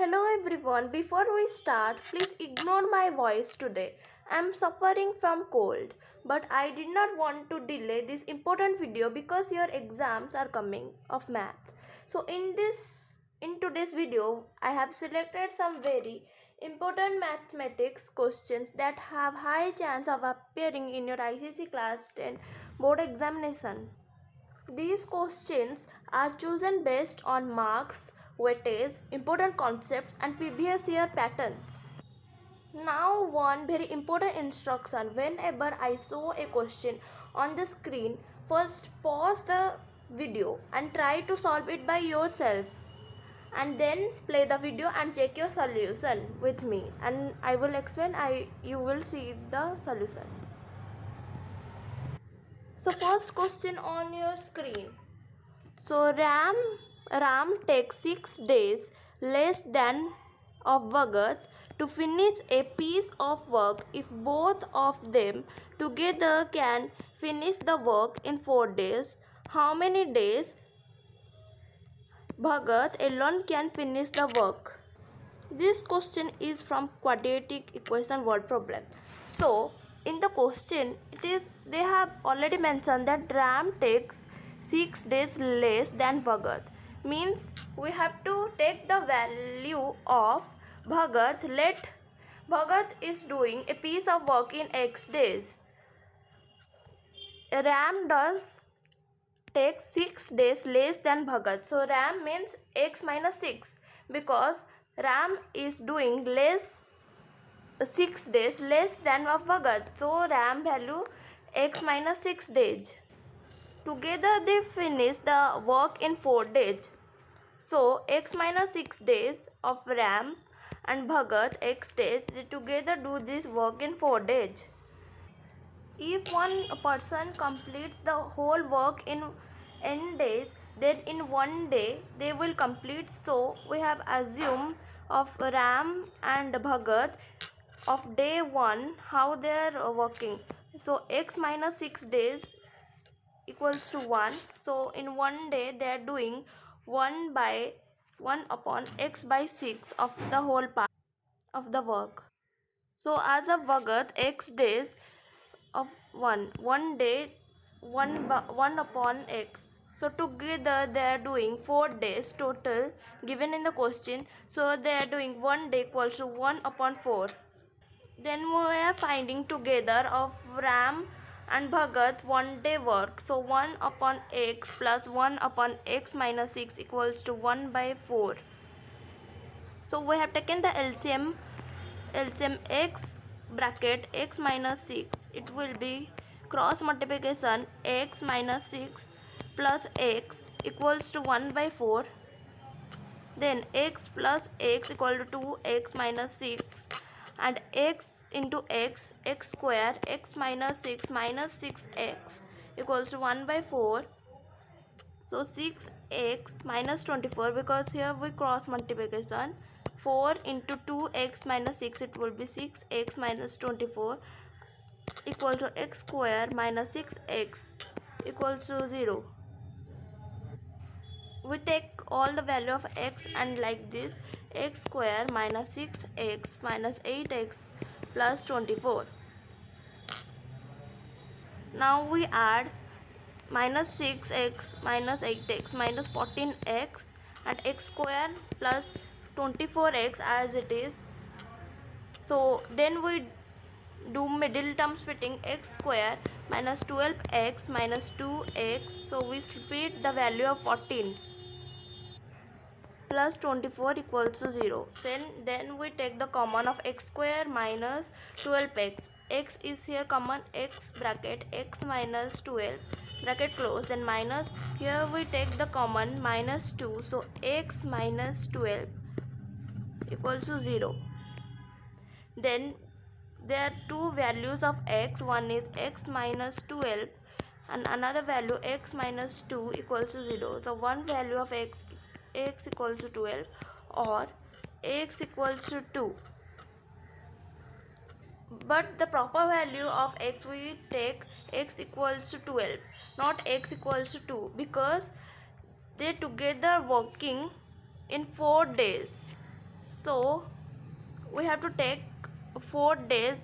Hello everyone, before we start, please ignore my voice today. I am suffering from cold, but I did not want to delay this important video because your exams are coming of math. So in today's video, I have selected some very important mathematics questions that have high chance of appearing in your ICSE class 10 board examination. These questions are chosen based on marks, weightage, important concepts and previous year patterns. Now one very important instruction: whenever I show a question on the screen, first pause the video and try to solve it by yourself, and then play the video and check your solution with me, and I will explain. You will see the solution. So first question on your screen. So RAM takes 6 days less than of Bhagat to finish a piece of work if both of them together can finish the work in 4 days. How many days Bhagat alone can finish the work? This question is from quadratic equation word problem. So in the question they have already mentioned that RAM takes 6 days less than Bhagat. Means we have to take the value of Bhagat. Let Bhagat is doing a piece of work in X days. RAM does take 6 days less than Bhagat. So RAM means X minus 6 because RAM is doing 6 days less than of Bhagat. So RAM value X minus 6 days. Together they finish the work in 4 days. So X minus 6 days of RAM and Bhagat X days, they together do this work in 4 days. If one person completes the whole work in n days, then in 1 day they will complete. So we have assumed of RAM and Bhagat of day 1 how they are working. So X minus 6 days equals to 1. So in 1 day they are doing 1 upon X by 6 of the whole part of the work. So as of Bhagat, X days of 1 day 1 upon X. So together they are doing 4 days total given in the question. So they are doing 1 day equals to 1 upon 4. Then we are finding together of RAM and Bhagat 1 day work. So 1 upon X plus 1 upon X minus 6 equals to 1 by 4. So we have taken the LCM X bracket X minus 6. It will be cross multiplication X minus 6 plus X equals to 1 by 4. Then X plus X equal to 2X minus 6 and X into X square X minus 6 minus 6X equals to 1 by 4. So 6X minus 24 because here we cross multiplication. 4 into 2X minus 6, it will be 6X minus 24 equal to X square minus 6X equals to 0. We take all the value of X and like this: X square minus 6X minus 8X plus 24. Now we add minus 6X minus 8X minus 14X and X square plus 24X as it is. So then we do middle term splitting: X square minus 12X minus 2X. So we split the value of 14 plus 24 equals to 0. Then we take the common of X square minus 12X. X is here common, X bracket X minus 12 bracket close, then minus, here we take the common minus 2. So X minus 12 equals to 0. Then there are two values of X. One is X minus 12 and another value X minus 2 equals to 0. So one value of X equals to 12 or X equals to 2. But the proper value of X, we take X equals to 12, not X equals to 2, because they together working in 4 days. So we have to take 4 days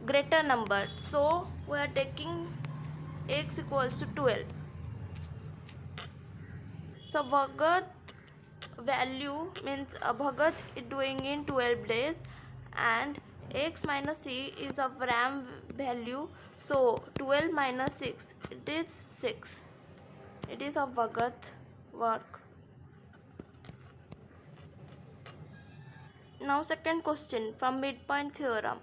greater number. So we are taking x equals to 12. So Bhagat value means Bhagat is doing in 12 days, and x minus c is of RAM value. So 12 minus 6, it is 6. It is of Bhagat work. Now second question from midpoint theorem.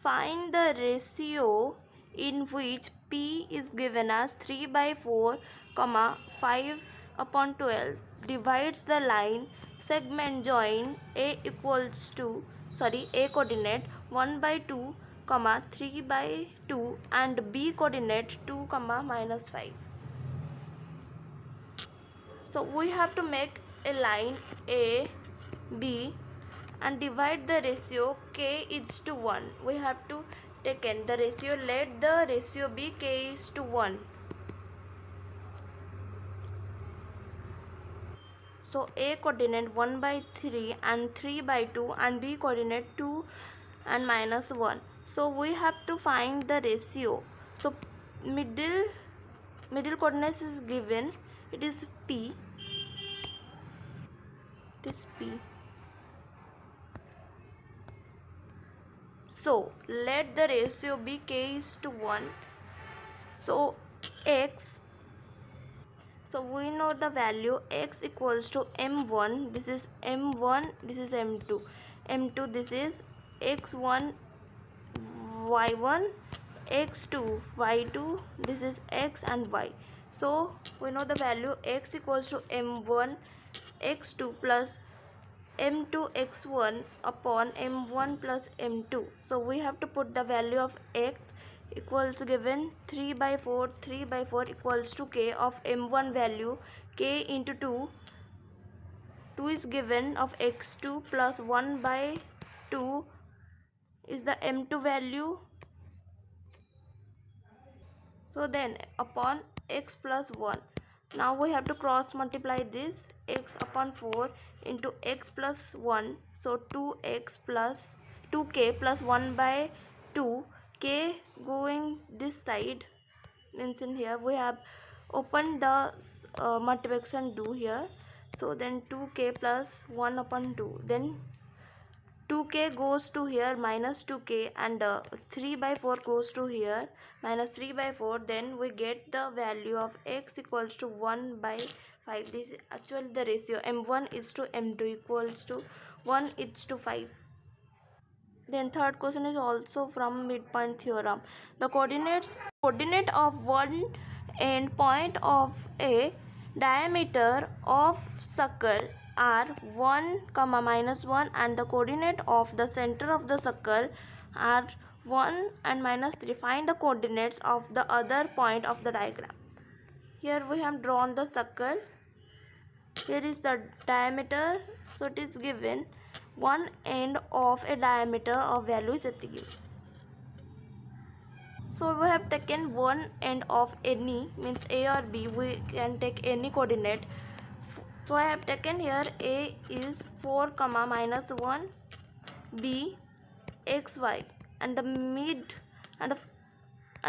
Find the ratio in which P is given as 3 by 4, 5 upon 12 divides the line segment join A A coordinate 1 by 2, 3 by 2 and B coordinate 2, minus 5. So we have to make a line A, B and divide the ratio k is to 1. We have to take in the ratio, let the ratio be k is to 1. So A coordinate 1 by 3 and 3 by 2 and B coordinate 2 and minus 1. So we have to find the ratio. So middle coordinates is given, it is P, this P. So let the ratio be k is to 1. So x, so we know the value x equals to m1, this is m1, this is m2, m2 this is x1 y1, x2 y2, this is x and y. So we know the value x equals to m1 x2 plus m2 x1 upon m1 plus m2. So we have to put the value of x equals given 3 by 4 equals to k of m1 value k into 2 is given of x2 plus 1 by 2 is the m2 value. So then upon x plus 1. Now we have to cross multiply this, x upon 4 into x plus 1. So 2x plus 2k plus 1 by 2, k going this side means in here we have opened the multiplication do here. So then 2k plus 1 upon 2, then 2k goes to here minus 2k and 3 by 4 goes to here minus 3 by 4. Then we get the value of x equals to 1 by 5. This is actually the ratio m1 is to m2 equals to 1 is to 5. Then third question is also from midpoint theorem. The coordinate of one end point of a diameter of circle are 1, minus 1 and the coordinate of the center of the circle are 1 and minus 3. Find the coordinates of the other point of the diagram. Here we have drawn the circle. Here is the diameter. So it is given one end of a diameter of value is given. So we have taken one end of any means a or b. We can take any coordinate. So I have taken here a is 4, minus 1, b xy and the mid and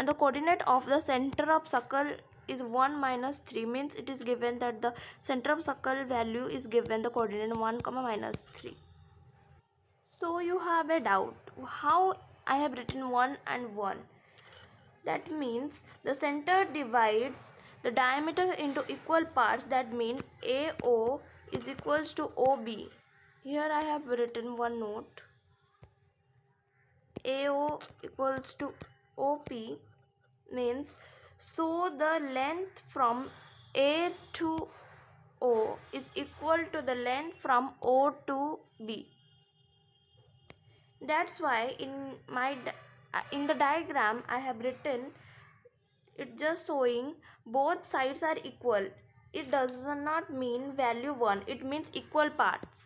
the coordinate of the center of circle is 1 minus 3 means it is given that the center of circle value is given the coordinate 1, minus 3. So you have a doubt how I have written 1 and 1. That means the center divides the diameter into equal parts. That means AO is equals to OB. Here I have written one note. AO equals to OP means so the length from A to O is equal to the length from O to B. That's why in the diagram I have written it just showing both sides are equal. It does not mean value 1, it means equal parts.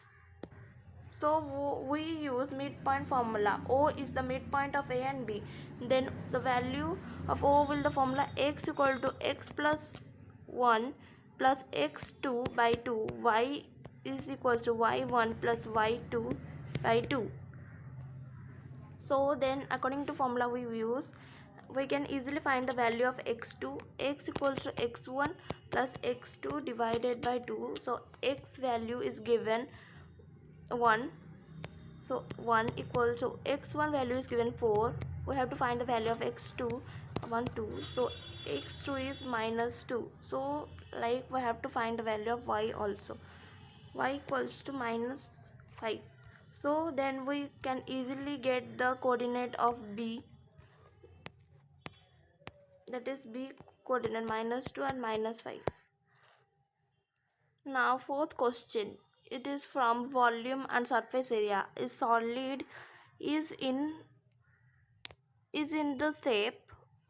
So we use midpoint formula. O is the midpoint of A and B. Then the value of O will the formula x equal to x plus 1 plus x2 by 2 y is equal to y1 plus y2 by 2. So then according to formula we use, we can easily find the value of x2. X equals to x1 plus x2 divided by 2. So x value is given 1. So 1 equals to x1 value is given 4. We have to find the value of x2, 1 2. So x2 is minus 2. So like we have to find the value of y also. Y equals to minus 5. So then we can easily get the coordinate of b, that is b coordinate minus 2 and minus 5. Now fourth question, it is from volume and surface area. Is solid is in the shape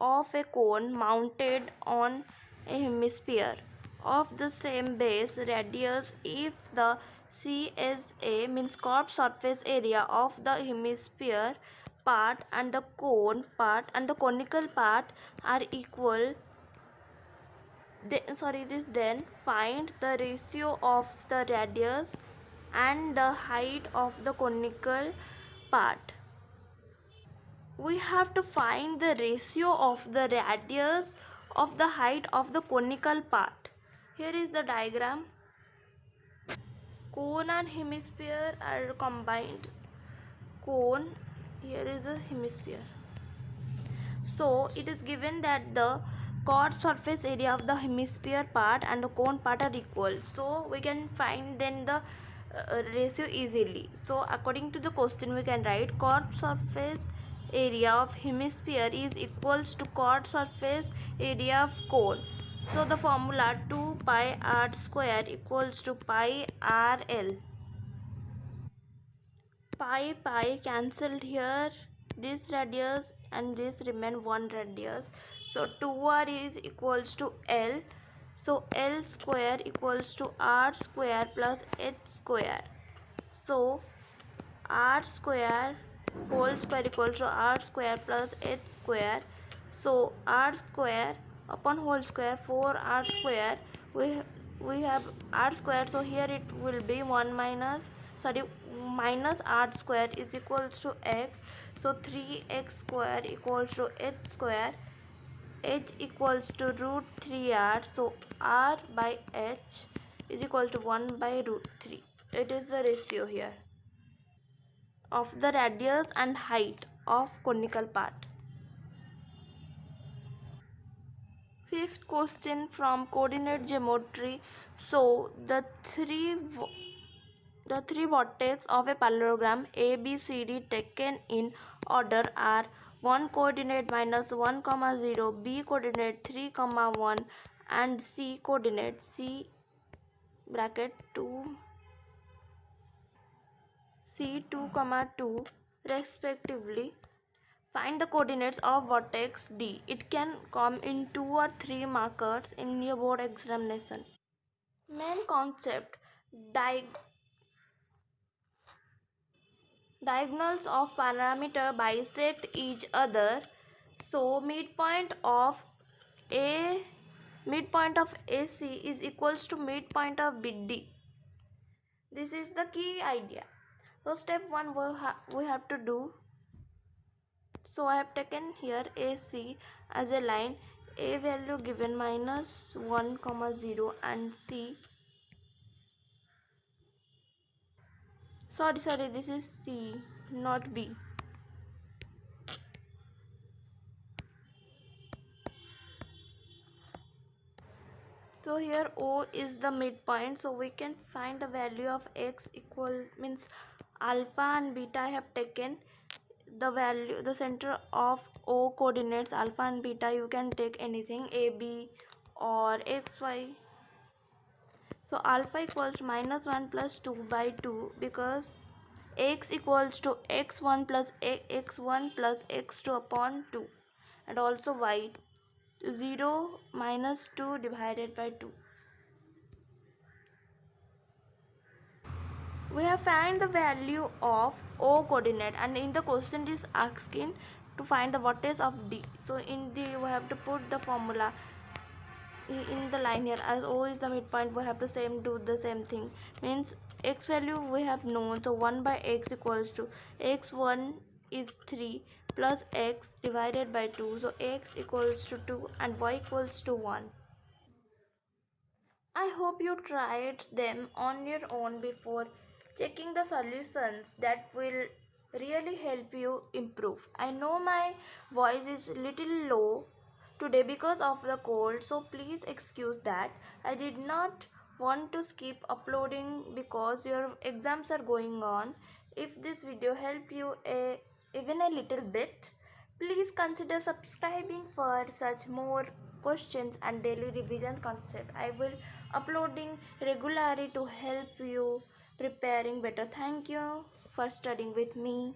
of a cone mounted on a hemisphere of the same base radius if the CSA means curved surface area of the hemisphere part and the cone part and the conical part are equal. Then find the ratio of the radius and the height of the conical part. We have to find the ratio of the radius of the height of the conical part. Here is the diagram. Cone and hemisphere are combined. Cone, here is the hemisphere. So it is given that the chord surface area of the hemisphere part and the cone part are equal. So we can find then the ratio easily. So according to the question we can write chord surface area of hemisphere is equals to chord surface area of cone. So the formula 2 pi r square equals to pi r l. Pi cancelled here, this radius and this remain 1 radius. So 2r is equals to l. So l square equals to r square plus h square. So r square whole square equals to r square plus h square. So r square upon whole square 4r square, we have r square, so here it will be 1 minus r square is equals to x. So 3x square equals to h square. H equals to root 3r. So r by h is equal to 1 by root 3. It is the ratio here of the radius and height of conical part. Fifth question from coordinate geometry. So the three vertex of a parallelogram A, B, C, D taken in order are 1 coordinate minus 1 comma 0, B coordinate 3 comma 1 and C coordinate C bracket 2 C2 comma 2 respectively. Find the coordinates of vertex D. It can come in 2 or 3 markers in your board examination. Main concept, diagonals of parameter bisect each other. So midpoint of AC is equals to midpoint of BD. This is the key idea. So step 1 we have to do. So I have taken here AC as a line. A value given minus 1 comma 0 and C. Sorry, this is C, not B. So here O is the midpoint, so we can find the value of x equal means alpha and beta. I have taken the value, the center of O coordinates alpha and beta. You can take anything, A, B or x, y. So alpha equals minus 1 plus 2 by 2 because x equals to x1 plus x2 upon 2 and also y 0 minus 2 divided by 2. We have found the value of O coordinate and in the question it is asking to find the vertex of D. So in D we have to put the formula in the line here. As O is the midpoint, we have to do the same thing, means x value we have known, so 1 by x equals to x1 is 3 plus x divided by 2, so x equals to 2 and y equals to 1. I hope you tried them on your own before checking the solutions. That will really help you improve. I know my voice is little low today because of the cold, so please excuse that. I did not want to skip uploading because your exams are going on. If this video helped you even a little bit, please consider subscribing for such more questions and daily revision concept. I will uploading regularly to help you preparing better. Thank you for studying with me.